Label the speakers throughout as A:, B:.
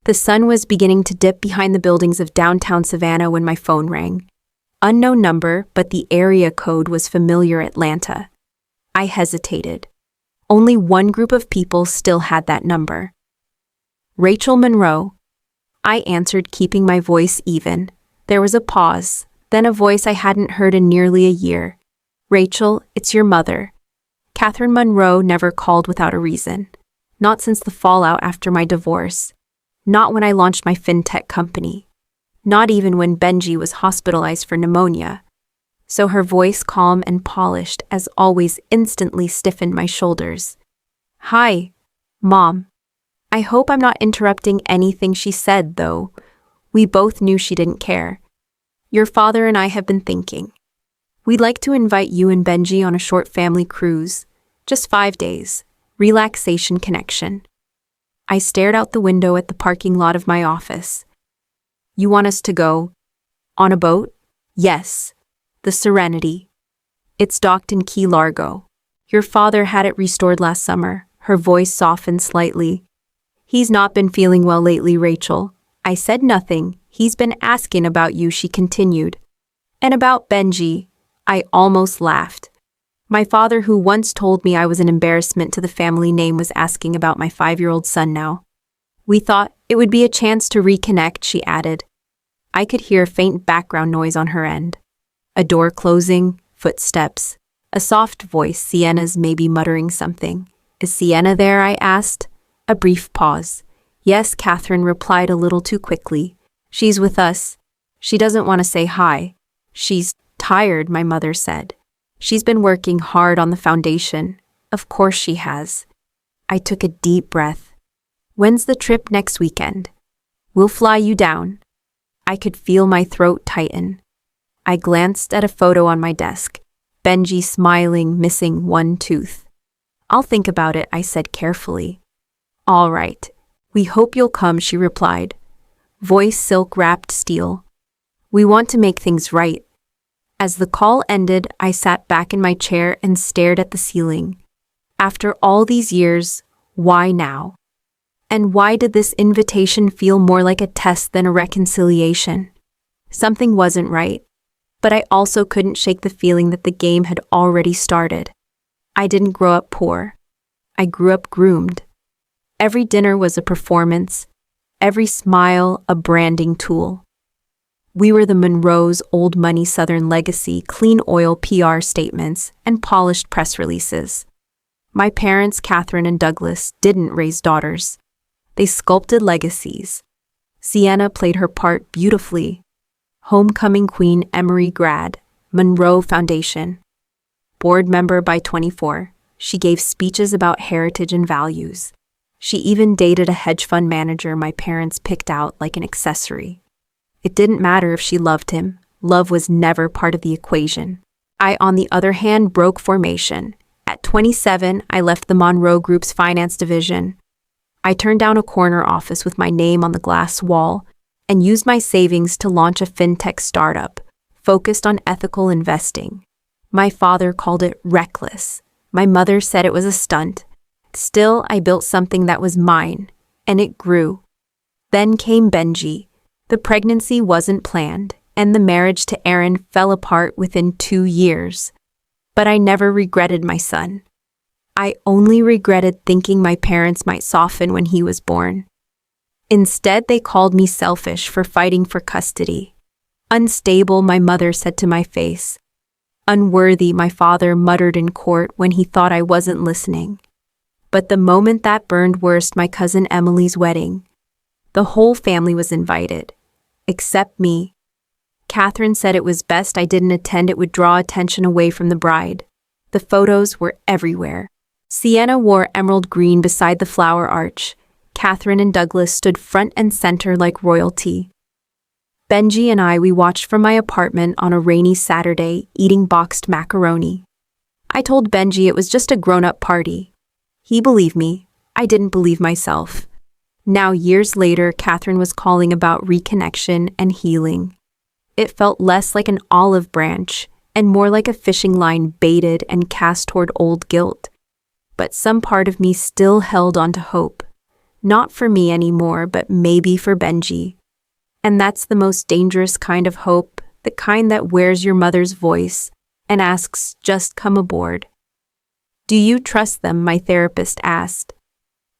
A: The sun was beginning to dip behind the buildings of downtown Savannah when my phone rang. Unknown number, but the area code was familiar Atlanta. I hesitated. Only one group of people still had that number. Rachel Monroe. I answered, keeping my voice even. There was a pause, then a voice I hadn't heard in nearly a year. Rachel, it's your mother. Catherine Monroe never called without a reason. Not since the fallout after my divorce. Not when I launched my fintech company. Not even when Benji was hospitalized for pneumonia. So her voice, calm and polished as always, instantly stiffened my shoulders. Hi, Mom. I hope I'm not interrupting anything she said, though. We both knew she didn't care. Your father and I have been thinking. We'd like to invite you and Benji on a short family cruise. Just 5 days. Relaxation connection. I stared out the window at the parking lot of my office. You want us to go? On a boat? Yes. The Serenity. It's docked in Key Largo. Your father had it restored last summer. Her voice softened slightly. He's not been feeling well lately, Rachel. I said nothing. He's been asking about you, she continued. And about Benji. I almost laughed. My father, who once told me I was an embarrassment to the family name, was asking about my 5-year-old son now. We thought it would be a chance to reconnect, she added. I could hear a faint background noise on her end. A door closing, footsteps. A soft voice, Sienna's, maybe muttering something. Is Sienna there? I asked. A brief pause. Yes, Catherine replied a little too quickly. She's with us. She doesn't want to say hi. She's tired, my mother said. She's been working hard on the foundation. Of course she has. I took a deep breath. When's the trip? Next weekend? We'll fly you down. I could feel my throat tighten. I glanced at a photo on my desk. Benji smiling, missing one tooth. I'll think about it, I said carefully. All right. We hope you'll come, she replied. Voice silk-wrapped steel. We want to make things right. As the call ended, I sat back in my chair and stared at the ceiling. After all these years, why now? And why did this invitation feel more like a test than a reconciliation? Something wasn't right, but I also couldn't shake the feeling that the game had already started. I didn't grow up poor. I grew up groomed. Every dinner was a performance, every smile a branding tool. We were the Monroes' old money Southern legacy, clean oil PR statements, and polished press releases. My parents, Catherine and Douglas, didn't raise daughters. They sculpted legacies. Sienna played her part beautifully. Homecoming queen, Emory grad, Monroe Foundation. Board member by 24, she gave speeches about heritage and values. She even dated a hedge fund manager my parents picked out like an accessory. It didn't matter if she loved him. Love was never part of the equation. I, on the other hand, broke formation. At 27, I left the Monroe Group's finance division. I turned down a corner office with my name on the glass wall and used my savings to launch a fintech startup focused on ethical investing. My father called it reckless. My mother said it was a stunt. Still, I built something that was mine, and it grew. Then came Benji. The pregnancy wasn't planned, and the marriage to Aaron fell apart within 2 years. But I never regretted my son. I only regretted thinking my parents might soften when he was born. Instead, they called me selfish for fighting for custody. Unstable, my mother said to my face. Unworthy, my father muttered in court when he thought I wasn't listening. But the moment that burned worst, my cousin Emily's wedding. The whole family was invited. Except me. Catherine said it was best I didn't attend. It would draw attention away from the bride. The photos were everywhere. Sienna wore emerald green beside the flower arch. Catherine and Douglas stood front and center like royalty. Benji and we watched from my apartment on a rainy Saturday, eating boxed macaroni. I told Benji it was just a grown-up party. He believed me. I didn't believe myself. Now, years later, Catherine was calling about reconnection and healing. It felt less like an olive branch and more like a fishing line baited and cast toward old guilt. But some part of me still held on to hope. Not for me anymore, but maybe for Benji. And that's the most dangerous kind of hope, the kind that wears your mother's voice and asks, just come aboard. Do you trust them? My therapist asked.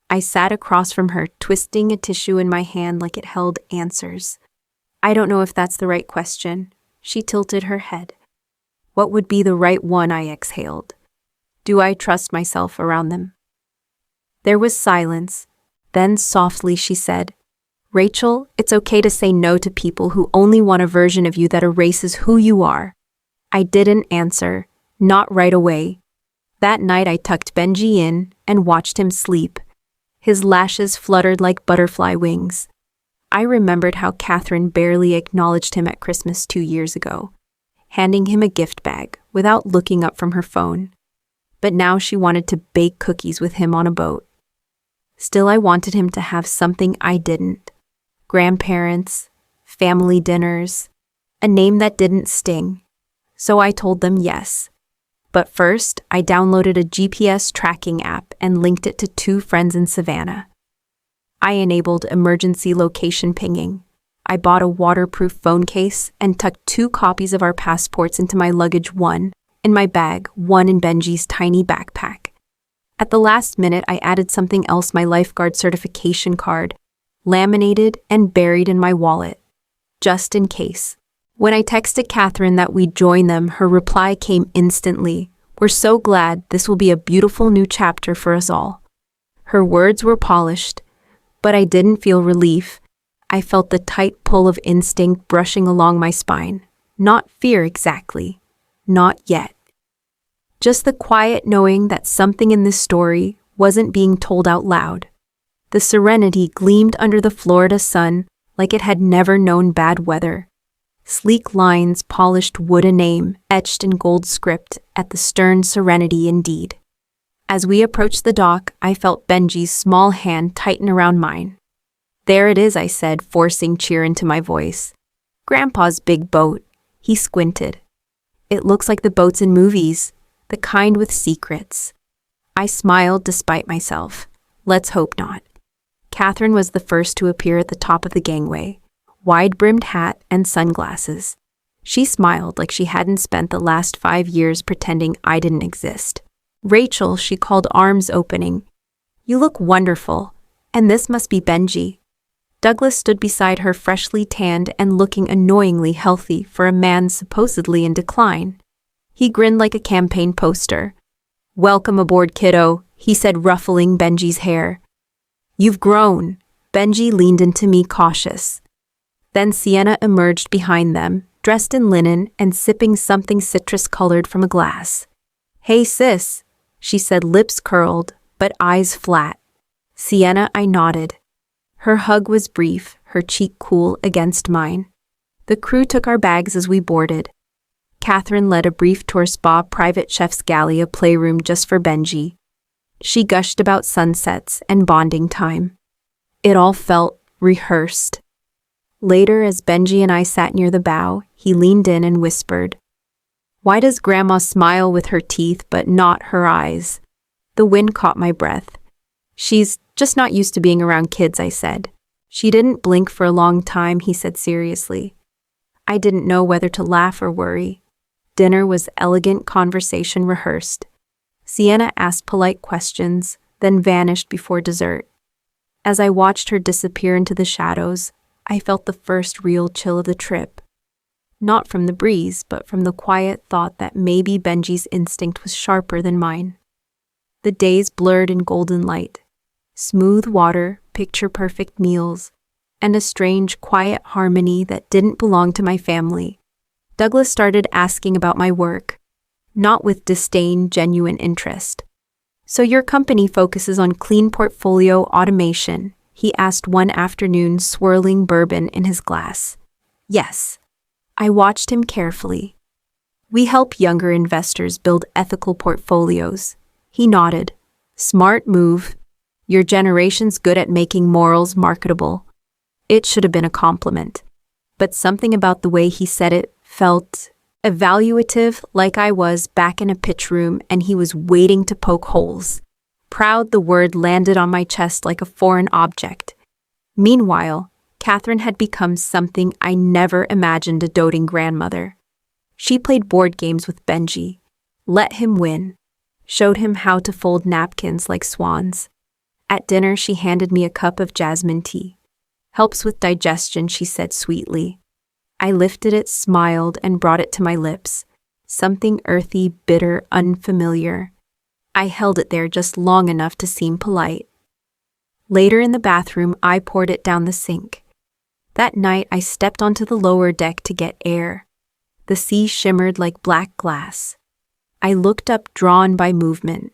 A: I sat across from her, twisting a tissue in my hand like it held answers. I don't know if that's the right question. She tilted her head. What would be the right one? I exhaled. Do I trust myself around them? There was silence. Then softly she said, Rachel, it's okay to say no to people who only want a version of you that erases who you are. I didn't answer, not right away. That night I tucked Benji in and watched him sleep. His lashes fluttered like butterfly wings. I remembered how Catherine barely acknowledged him at Christmas 2 years ago, handing him a gift bag without looking up from her phone. But now she wanted to bake cookies with him on a boat. Still, I wanted him to have something I didn't. Grandparents, family dinners, a name that didn't sting. So I told them yes. But first, I downloaded a GPS tracking app and linked it to 2 friends in Savannah. I enabled emergency location pinging. I bought a waterproof phone case and tucked 2 copies of our passports into my luggage, one in my bag, one in Benji's tiny backpack. At the last minute, I added something else, my lifeguard certification card, laminated and buried in my wallet, just in case. When I texted Catherine that we'd join them, her reply came instantly. We're so glad. This will be a beautiful new chapter for us all. Her words were polished, but I didn't feel relief. I felt the tight pull of instinct brushing along my spine. Not fear exactly. Not yet. Just the quiet knowing that something in this story wasn't being told out loud. The serenity gleamed under the Florida sun like it had never known bad weather. Sleek lines, polished wood, a name etched in gold script at the stern, serenity indeed. As we approached the dock, I felt Benji's small hand tighten around mine. There it is, I said, forcing cheer into my voice. Grandpa's big boat. He squinted. It looks like the boats in movies, the kind with secrets. I smiled despite myself. Let's hope not. Catherine was the first to appear at the top of the gangway, wide-brimmed hat and sunglasses. She smiled like she hadn't spent the last 5 years pretending I didn't exist. Rachel, she called, arms opening. You look wonderful, and this must be Benji. Douglas stood beside her, freshly tanned and looking annoyingly healthy for a man supposedly in decline. He grinned like a campaign poster. Welcome aboard, kiddo, he said, ruffling Benji's hair. You've grown. Benji leaned into me, cautious. Then Sienna emerged behind them, dressed in linen and sipping something citrus-colored from a glass. Hey, sis, she said, lips curled, but eyes flat. Sienna, I nodded. Her hug was brief, her cheek cool against mine. The crew took our bags as we boarded. Catherine led a brief tour spa, private chef's galley, a playroom just for Benji. She gushed about sunsets and bonding time. It all felt rehearsed. Later, as Benji and I sat near the bow, he leaned in and whispered, Why does Grandma smile with her teeth but not her eyes? The wind caught my breath. She's just not used to being around kids, I said. She didn't blink for a long time, he said seriously. I didn't know whether to laugh or worry. Dinner was elegant, conversation rehearsed. Sienna asked polite questions, then vanished before dessert. As I watched her disappear into the shadows, I felt the first real chill of the trip. Not from the breeze, but from the quiet thought that maybe Benji's instinct was sharper than mine. The days blurred in golden light. Smooth water, picture-perfect meals, and a strange, quiet harmony that didn't belong to my family. Douglas started asking about my work, not with disdain, genuine interest. So your company focuses on clean portfolio automation, he asked one afternoon, swirling bourbon in his glass. Yes. I watched him carefully. We help younger investors build ethical portfolios. He nodded. Smart move. Your generation's good at making morals marketable. It should have been a compliment. But something about the way he said it felt evaluative, like I was back in a pitch room and he was waiting to poke holes. Proud, the word landed on my chest like a foreign object. Meanwhile, Catherine had become something I never imagined a doting grandmother. She played board games with Benji, let him win, showed him how to fold napkins like swans. At dinner, she handed me a cup of jasmine tea. Helps with digestion, she said sweetly. I lifted it, smiled, and brought it to my lips. Something earthy, bitter, unfamiliar. I held it there just long enough to seem polite. Later in the bathroom, I poured it down the sink. That night, I stepped onto the lower deck to get air. The sea shimmered like black glass. I looked up, drawn by movement.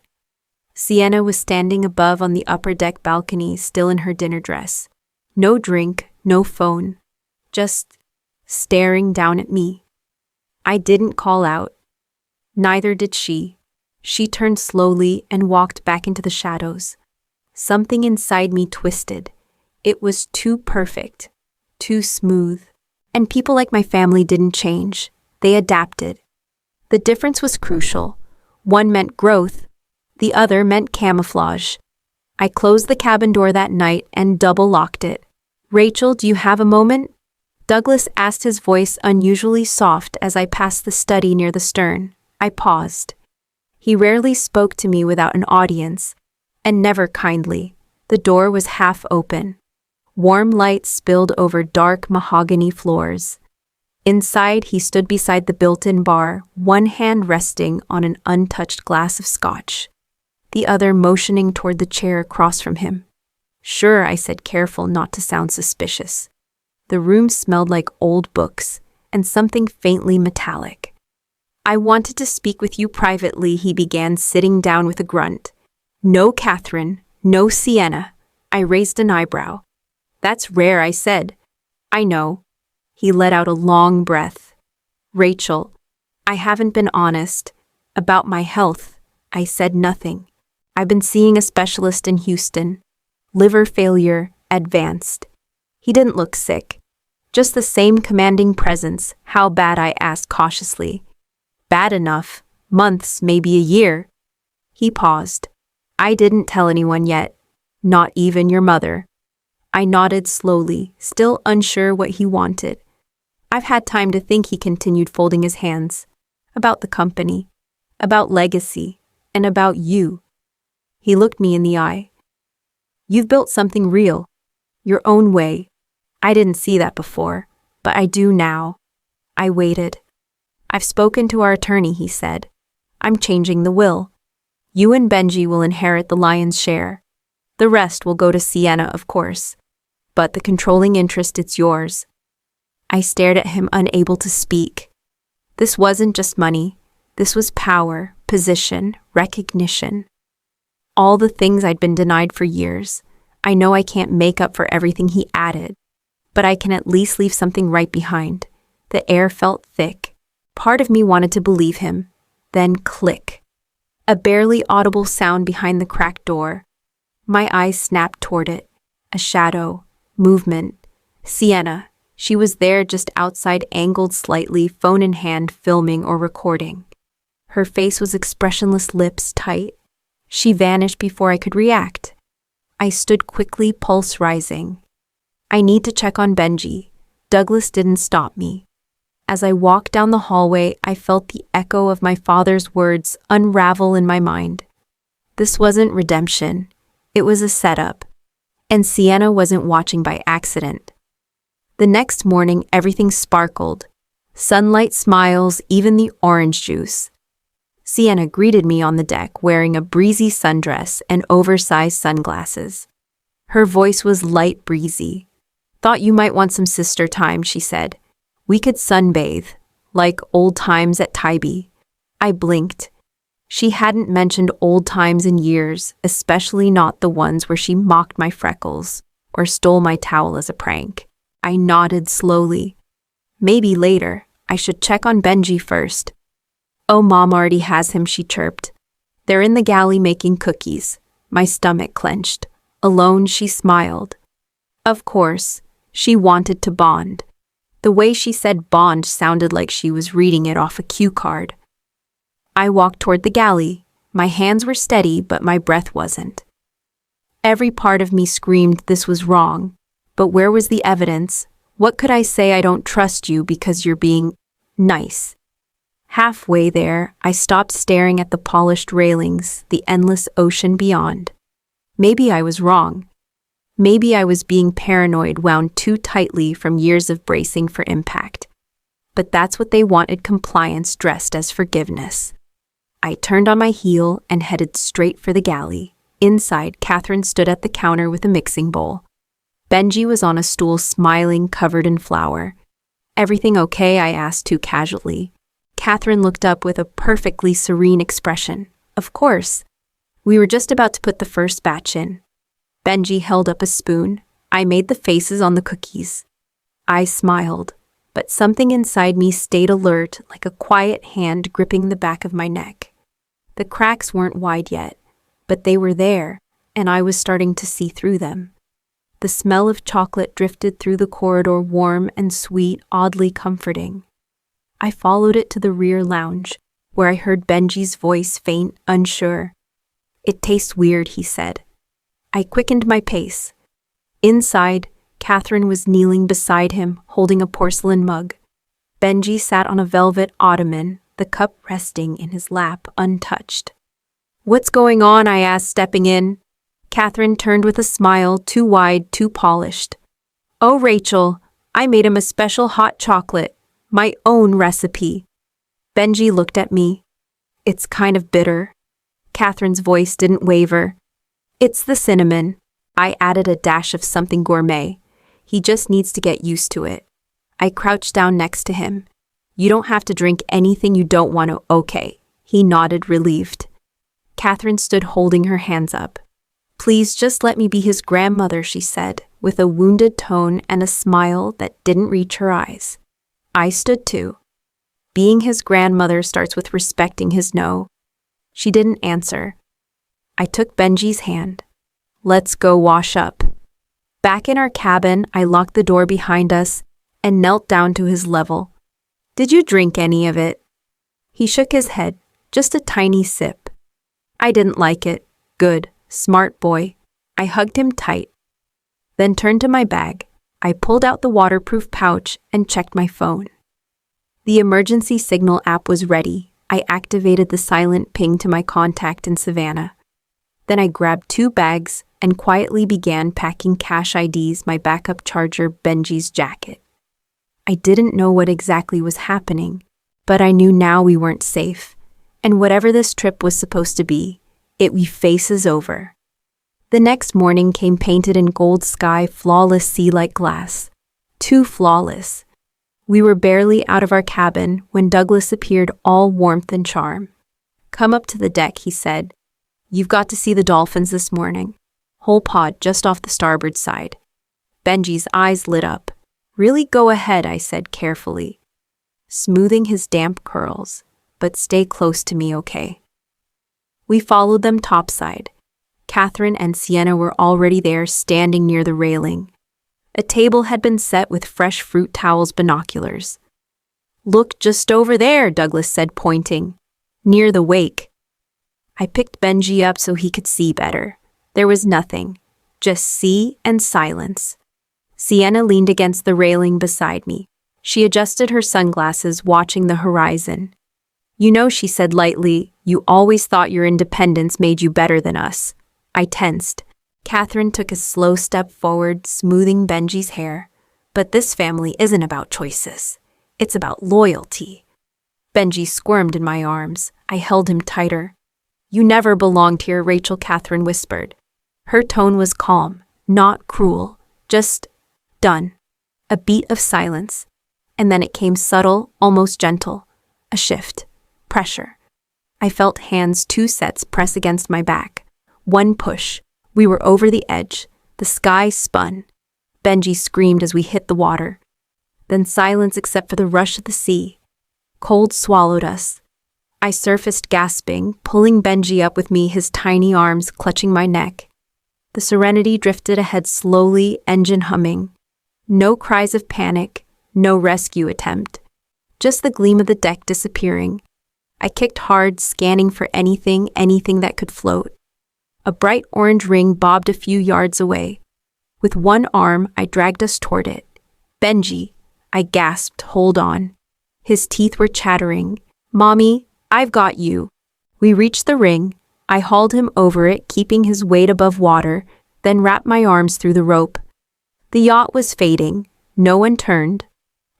A: Sienna was standing above on the upper deck balcony, still in her dinner dress. No drink, no phone. Just staring down at me. I didn't call out. Neither did she. She turned slowly and walked back into the shadows. Something inside me twisted. It was too perfect, too smooth. And people like my family didn't change. They adapted. The difference was crucial. One meant growth, the other meant camouflage. I closed the cabin door that night and double-locked it. "Rachel, do you have a moment?" Douglas asked, his voice unusually soft as I passed the study near the stern. I paused. He rarely spoke to me without an audience, and never kindly. The door was half open. Warm light spilled over dark mahogany floors. Inside, he stood beside the built-in bar, one hand resting on an untouched glass of scotch, the other motioning toward the chair across from him. "Sure," I said, careful not to sound suspicious. The room smelled like old books and something faintly metallic. "I wanted to speak with you privately," he began, sitting down with a grunt. "No Catherine, no Sienna." I raised an eyebrow. "That's rare," I said. "I know." He let out a long breath. "Rachel, I haven't been honest about my health." I said nothing. "I've been seeing a specialist in Houston. Liver failure, advanced." He didn't look sick. Just the same commanding presence. "How bad?" I asked cautiously. "Bad enough. Months, maybe a year." He paused. "I didn't tell anyone yet. Not even your mother." I nodded slowly, still unsure what he wanted. "I've had time to think," he continued, folding his hands. "About the company, about legacy, and about you." He looked me in the eye. "You've built something real, your own way. I didn't see that before, but I do now." I waited. "I've spoken to our attorney," he said. "I'm changing the will. You and Benji will inherit the lion's share. The rest will go to Sienna, of course. But the controlling interest, it's yours." I stared at him, unable to speak. This wasn't just money. This was power, position, recognition. All the things I'd been denied for years. I know I can't make up for everything he added, but I can at least leave something right behind. The air felt thick. Part of me wanted to believe him. Then click. A barely audible sound behind the cracked door. My eyes snapped toward it. A shadow. Movement. Sienna. She was there just outside, angled slightly, phone in hand, filming or recording. Her face was expressionless, lips tight. She vanished before I could react. I stood quickly, pulse rising. "I need to check on Benji." Douglas didn't stop me. As I walked down the hallway, I felt the echo of my father's words unravel in my mind. This wasn't redemption. It was a setup. And Sienna wasn't watching by accident. The next morning, everything sparkled. Sunlight, smiles, even the orange juice. Sienna greeted me on the deck, wearing a breezy sundress and oversized sunglasses. Her voice was light breezy. "Thought you might want some sister time," she said. "We could sunbathe, like old times at Tybee." I blinked. She hadn't mentioned old times in years, especially not the ones where she mocked my freckles or stole my towel as a prank. I nodded slowly. "Maybe later. I should check on Benji first." "Oh, Mom already has him," she chirped. "They're in the galley making cookies." My stomach clenched. Alone, she smiled. Of course, she wanted to bond. The way she said bond sounded like she was reading it off a cue card. I walked toward the galley, My hands were steady, but my breath wasn't. Every part of me screamed this was wrong. But where was the evidence? What could I say? I don't trust you because you're being nice. Halfway there, I stopped staring at the polished railings, the endless ocean beyond. Maybe I was wrong. Maybe I was being paranoid, wound too tightly from years of bracing for impact. But that's what they wanted, compliance dressed as forgiveness. I turned on my heel and headed straight for the galley. Inside, Catherine stood at the counter with a mixing bowl. Benji was on a stool, smiling, covered in flour. "Everything okay?" I asked too casually. Catherine looked up with a perfectly serene expression. "Of course. We were just about to put the first batch in." Benji held up a spoon. I made the faces on the cookies. I smiled, but something inside me stayed alert, like a quiet hand gripping the back of my neck. The cracks weren't wide yet, but they were there, and I was starting to see through them. The smell of chocolate drifted through the corridor, warm and sweet, oddly comforting. I followed it to the rear lounge, where I heard Benji's voice, faint, unsure. "It tastes weird," he said. I quickened my pace. Inside, Catherine was kneeling beside him, holding a porcelain mug. Benji sat on a velvet ottoman, the cup resting in his lap, untouched. "What's going on?" I asked, stepping in. Catherine turned with a smile, too wide, too polished. "Oh, Rachel, I made him a special hot chocolate, my own recipe." Benji looked at me. "It's kind of bitter." Catherine's voice didn't waver. "It's the cinnamon. I added a dash of something gourmet. He just needs to get used to it." I crouched down next to him. "You don't have to drink anything you don't want to, okay?" He nodded, relieved. Catherine stood holding her hands up. "Please just let me be his grandmother," she said, with a wounded tone and a smile that didn't reach her eyes. I stood too. Being his grandmother starts with respecting his no. She didn't answer. I took Benji's hand. "Let's go wash up." Back in our cabin, I locked the door behind us and knelt down to his level. "Did you drink any of it?" He shook his head, just a tiny sip. "I didn't like it." "Good. Smart boy." I hugged him tight. Then turned to my bag. I pulled out the waterproof pouch and checked my phone. The emergency signal app was ready. I activated the silent ping to my contact in Savannah. Then I grabbed 2 bags and quietly began packing cash IDs, my backup charger, Benji's jacket. I didn't know what exactly was happening, but I knew now we weren't safe. And whatever this trip was supposed to be, it we faces over. The next morning came painted in gold sky, flawless sea-like glass. Too flawless. We were barely out of our cabin when Douglas appeared, all warmth and charm. "Come up to the deck," he said. "You've got to see the dolphins this morning. Whole pod just off the starboard side." Benji's eyes lit up. "Really? Go ahead," I said carefully, smoothing his damp curls. "But stay close to me, okay?" We followed them topside. Catherine and Sienna were already there, standing near the railing. A table had been set with fresh fruit towels, binoculars. "Look just over there," Douglas said, pointing. "Near the wake." I picked Benji up so he could see better. There was nothing, just sea and silence. Sienna leaned against the railing beside me. She adjusted her sunglasses, watching the horizon. "You know," she said lightly, "you always thought your independence made you better than us." I tensed. Catherine took a slow step forward, smoothing Benji's hair. "But this family isn't about choices. It's about loyalty." Benji squirmed in my arms. I held him tighter. "You never belonged here," Rachel, Catherine whispered. Her tone was calm, not cruel, just done. A beat of silence. And then it came, subtle, almost gentle. A shift. Pressure. I felt hands, 2 sets, press against my back. One push. We were over the edge. The sky spun. Benji screamed as we hit the water. Then silence except for the rush of the sea. Cold swallowed us. I surfaced, gasping, pulling Benji up with me, his tiny arms clutching my neck. The Serenity drifted ahead slowly, engine humming. No cries of panic, no rescue attempt. Just the gleam of the deck disappearing. I kicked hard, scanning for anything that could float. A bright orange ring bobbed a few yards away. With one arm, I dragged us toward it. "Benji," I gasped, "hold on." His teeth were chattering. "Mommy, I've got you." We reached the ring. I hauled him over it, keeping his weight above water, then wrapped my arms through the rope. The yacht was fading. No one turned.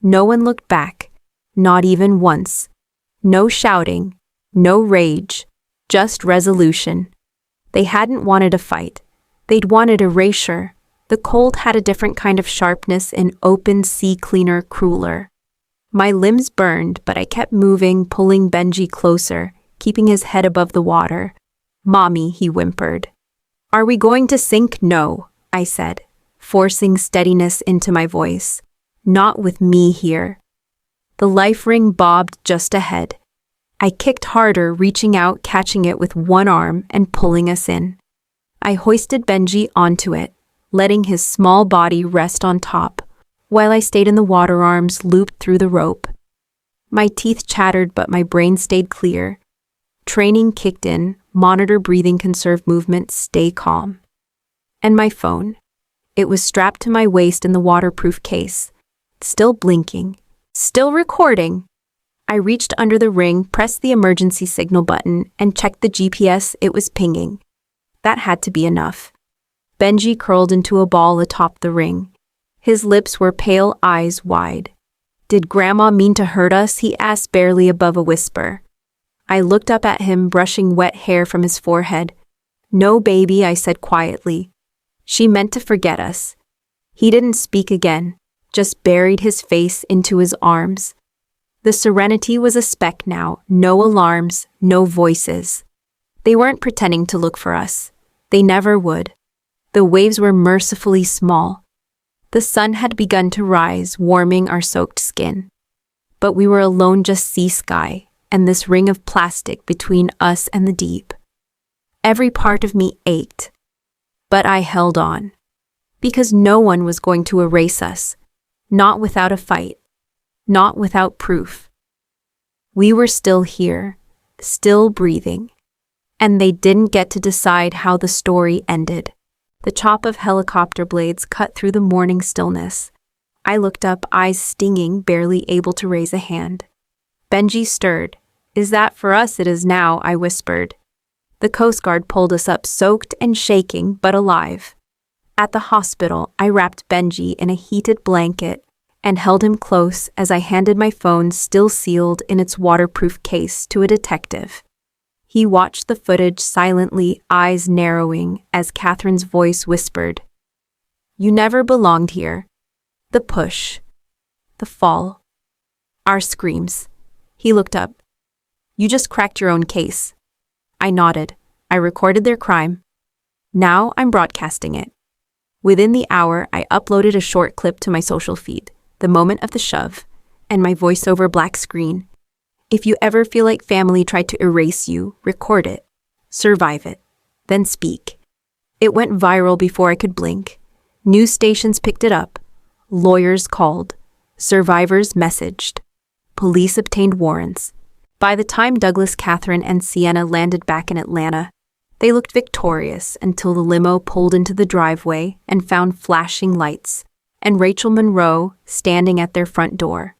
A: No one looked back. Not even once. No shouting. No rage. Just resolution. They hadn't wanted a fight. They'd wanted erasure. The cold had a different kind of sharpness, an open sea cleaner, crueler. My limbs burned, but I kept moving, pulling Benji closer, keeping his head above the water. "Mommy," he whimpered. "Are we going to sink?" "No," I said, forcing steadiness into my voice. "Not with me here." The life ring bobbed just ahead. I kicked harder, reaching out, catching it with one arm and pulling us in. I hoisted Benji onto it, letting his small body rest on top, while I stayed in the water, arms looped through the rope. My teeth chattered, but my brain stayed clear. Training kicked in, monitor breathing, conserve movement, stay calm. And my phone. It was strapped to my waist in the waterproof case. Still blinking. Still recording. I reached under the ring, pressed the emergency signal button, and checked the GPS. It was pinging. That had to be enough. Benji curled into a ball atop the ring. His lips were pale, eyes wide. "Did Grandma mean to hurt us?" he asked, barely above a whisper. I looked up at him, brushing wet hair from his forehead. "No, baby," I said quietly. "She meant to forget us." He didn't speak again, just buried his face into his arms. The serenity was a speck now, no alarms, no voices. They weren't pretending to look for us. They never would. The waves were mercifully small. The sun had begun to rise, warming our soaked skin. But we were alone, just sea sky, and this ring of plastic between us and the deep. Every part of me ached. But I held on. Because no one was going to erase us. Not without a fight. Not without proof. We were still here, still breathing. And they didn't get to decide how the story ended. The chop of helicopter blades cut through the morning stillness. I looked up, eyes stinging, barely able to raise a hand. Benji stirred. "Is that for us?" "It is now," I whispered. The Coast Guard pulled us up, soaked and shaking, but alive. At the hospital, I wrapped Benji in a heated blanket and held him close as I handed my phone, still sealed in its waterproof case, to a detective. He watched the footage silently, eyes narrowing, as Catherine's voice whispered, "You never belonged here." The push. The fall. Our screams. He looked up. "You just cracked your own case." I nodded. I recorded their crime. Now I'm broadcasting it. Within the hour, I uploaded a short clip to my social feed, the moment of the shove, and my voiceover black screen. If you ever feel like family tried to erase you, record it. Survive it. Then speak. It went viral before I could blink. News stations picked it up. Lawyers called. Survivors messaged. Police obtained warrants. By the time Douglas, Catherine, and Sienna landed back in Atlanta, they looked victorious until the limo pulled into the driveway and found flashing lights, and Rachel Monroe standing at their front door.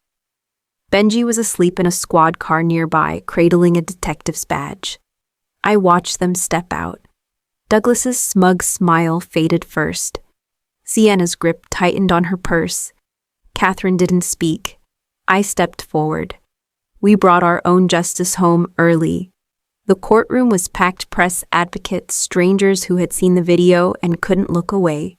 A: Benji was asleep in a squad car nearby, cradling a detective's badge. I watched them step out. Douglas's smug smile faded first. Sienna's grip tightened on her purse. Catherine didn't speak. I stepped forward. We brought our own justice home early. The courtroom was packed, press, advocates, strangers who had seen the video and couldn't look away.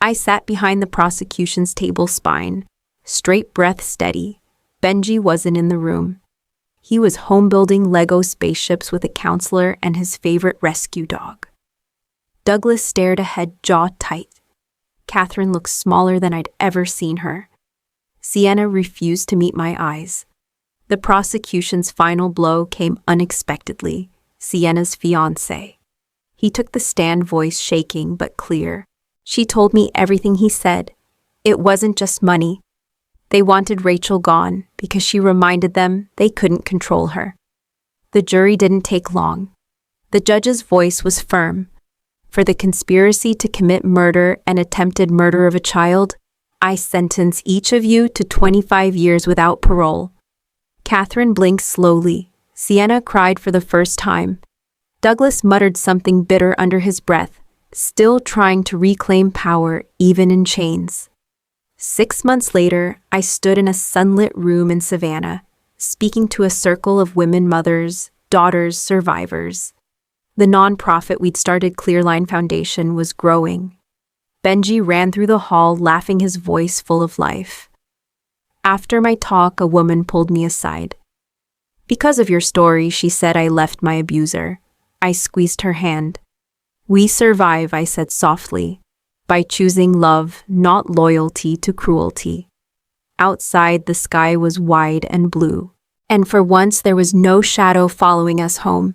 A: I sat behind the prosecution's table, spine, straight, breath steady. Benji wasn't in the room. He was home building Lego spaceships with a counselor and his favorite rescue dog. Douglas stared ahead, jaw tight. Catherine looked smaller than I'd ever seen her. Sienna refused to meet my eyes. The prosecution's final blow came unexpectedly, Sienna's fiancé. He took the stand, voice shaking but clear. She told me everything he said. It wasn't just money. They wanted Rachel gone because she reminded them they couldn't control her. The jury didn't take long. The judge's voice was firm. For the conspiracy to commit murder and attempted murder of a child, I sentence each of you to 25 years without parole. Catherine blinked slowly. Sienna cried for the first time. Douglas muttered something bitter under his breath, still trying to reclaim power even in chains. 6 months later, I stood in a sunlit room in Savannah, speaking to a circle of women mothers, daughters, survivors. The nonprofit we'd started, Clearline Foundation, was growing. Benji ran through the hall, laughing, his voice full of life. After my talk, a woman pulled me aside. "Because of your story," she said, "I left my abuser." I squeezed her hand. "We survive," I said softly, "by choosing love, not loyalty to cruelty." Outside, the sky was wide and blue, and for once there was no shadow following us home.